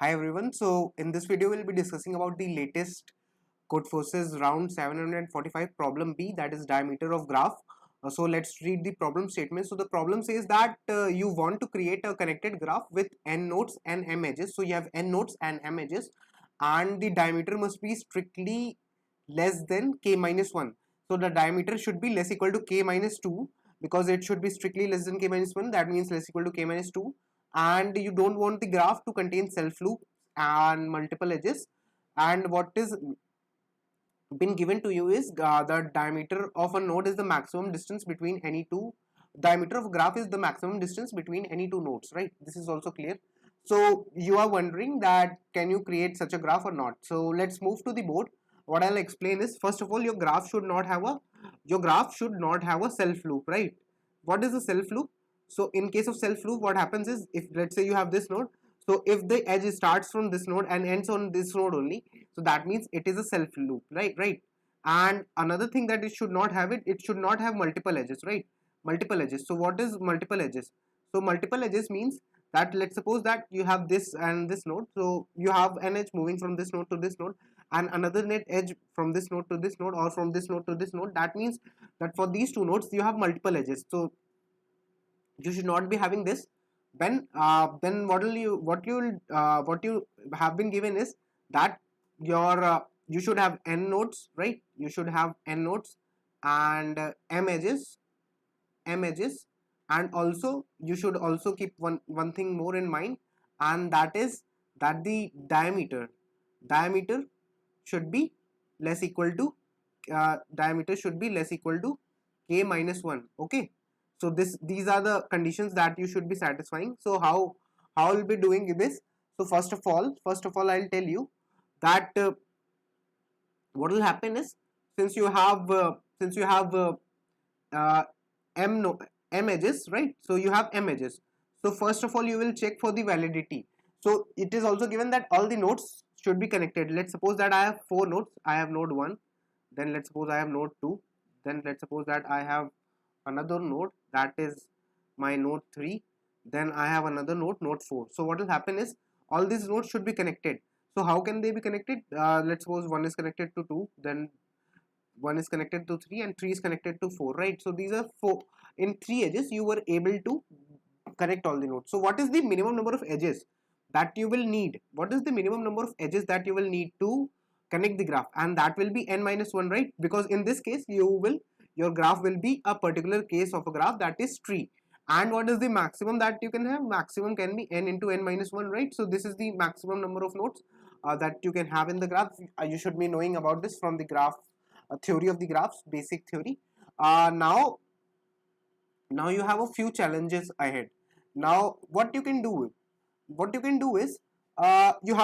Hi everyone. So in this video we'll be discussing about the latest Codeforces round 745 problem B, that is diameter of graph. So let's read the problem statement. So the problem says that you want to create a connected graph with n nodes and m edges. So you have n nodes and m edges and the diameter must be strictly less than k minus 1. So the diameter should be less equal to k minus 2 because it should be strictly less than k minus 1, that means less equal to k minus 2, and you don't want the graph to contain self loops and multiple edges. And what is been given to you is the diameter of a node is the maximum distance between any two, diameter of graph is the maximum distance between any two nodes, right? This is also clear. So you are wondering that can you create such a graph or not. So let's move to the board. What I'll explain is, first of all, your graph should not have a self loop, right? What is a self loop? So in case of self loop, what happens is, if let's say you have this node, so if the edge starts from this node and ends on this node only, so that means it is a self loop, right? And another thing that it should not have, it should not have multiple edges, right? Multiple edges. So what is multiple edges? So multiple edges means that, let's suppose that you have this and this node, so you have an edge moving from this node to this node and another net edge from this node to this node or from this node to this node. That means that for these two nodes you have multiple edges, so you should not be having this. Then what you have been given is that your you should have n nodes, right? You should have n nodes and m edges, and also you should also keep one thing more in mind, and that is that the diameter should be less equal to k minus 1. Okay, so these are the conditions that you should be satisfying. So how I'll be doing this? So first of all I'll tell you that what will happen is, since you have uh, m no m edges, right? So you have m edges, so first of all you will check for the validity. So it is also given that all the nodes should be connected. Let's suppose that I have four nodes. I have node 1, then let's suppose I have node 2, then let's suppose that I have another node, that is my node 3, then I have another node 4. So what will happen is, all these nodes should be connected. So how can they be connected? Let's suppose one is connected to 2, then one is connected to 3, and 3 is connected to 4, right? So these are 4. In 3 edges you were able to connect all the nodes. So what is the minimum number of edges that you will need? What is the minimum number of edges that you will need to connect the graph? And that will be n minus 1, right? Because in this case your graph will be a particular case of a graph, that is tree. And what is the maximum that you can have? Maximum can be n into n minus 1, right? So this is the maximum number of nodes that you can have in the graph. You should be knowing about this from the graph theory of the graphs, basic theory. Now you have a few challenges ahead. Now what you can do is, you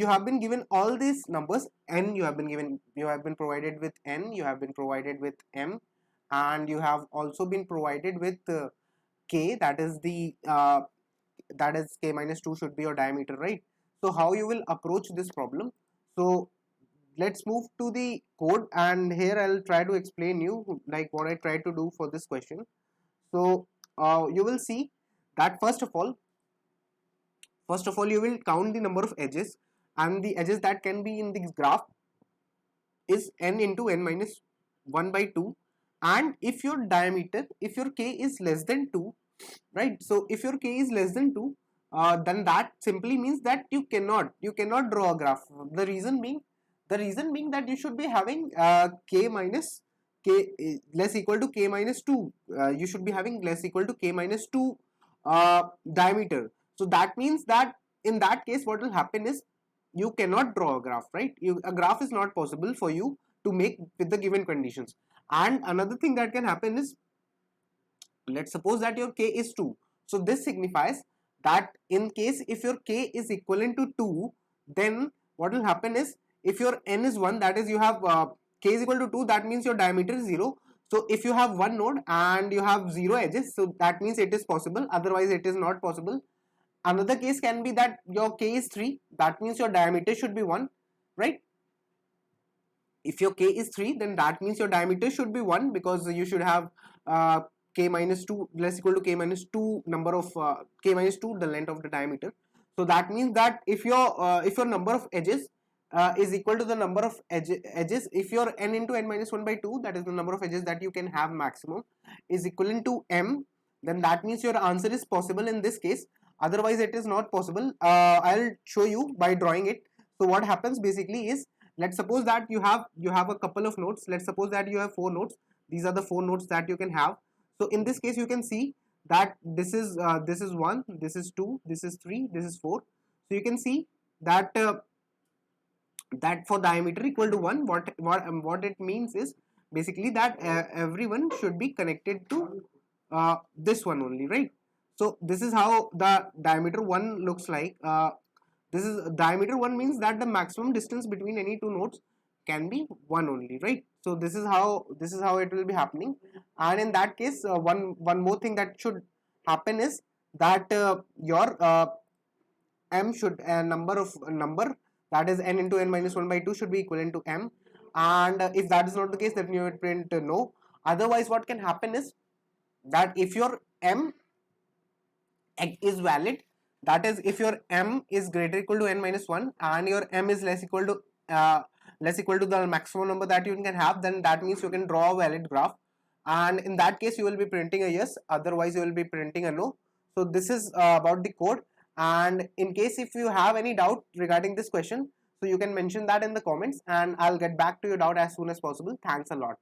have been given all these numbers. N, you have been provided with n, you have been provided with m, and you have also been provided with k, that is k minus 2 should be your diameter, right? So how you will approach this problem? So let's move to the code, and here I'll try to explain you like what I tried to do for this question. So you will see that first of all you will count the number of edges, and the edges that can be in this graph is n into n minus 1 by 2. And if your k is less than 2, right? So if your k is less than 2, then that simply means that you cannot draw a graph. The reason being that you should be having k minus k less equal to k minus 2. You should be having less equal to k minus 2 diameter. So that means that in that case what will happen is, you cannot draw a graph, right? A graph is not possible for you to make with the given conditions. And another thing that can happen is, let's suppose that your k is 2. So this signifies that in case if your k is equivalent to 2, then what will happen is, if your n is 1, that is you have k is equal to 2, that means your diameter is 0. So if you have one node and you have 0 edges, so that means it is possible, otherwise it is not possible. Another case can be that your k is 3, that means your diameter should be 1, right? If your k is 3, then that means your diameter should be 1, because you should have k minus 2 less equal to k minus 2 number of k minus 2 the length of the diameter. So that means that if your number of edges is equal to the number of edges, if your n into n minus 1 by 2, that is the number of edges that you can have maximum, is equivalent to m, then that means your answer is possible in this case. Otherwise it is not possible. I'll show you by drawing it. So what happens basically is, let's suppose that you have a couple of nodes. Let's suppose that you have 4 nodes. These are the 4 nodes that you can have. So in this case you can see that this is 1, this is 2, this is 3, this is 4. So you can see that that for diameter equal to 1, what it means is basically that everyone should be connected to this one only, right? So this is how the diameter 1 looks like. This is diameter 1 means that the maximum distance between any two nodes can be 1 only, right? So this is how it will be happening. And in that case, one more thing that should happen is that your m should number that is n into n minus 1 by 2 should be equivalent to m. And if that is not the case, then you would print no. Otherwise what can happen is that if your m is valid, that is if your m is greater equal to n minus 1 and your m is less equal to the maximum number that you can have, then that means you can draw a valid graph, and in that case you will be printing a yes, otherwise you will be printing a no. So this is about the code. And in case if you have any doubt regarding this question, so you can mention that in the comments and I'll get back to your doubt as soon as possible. Thanks a lot.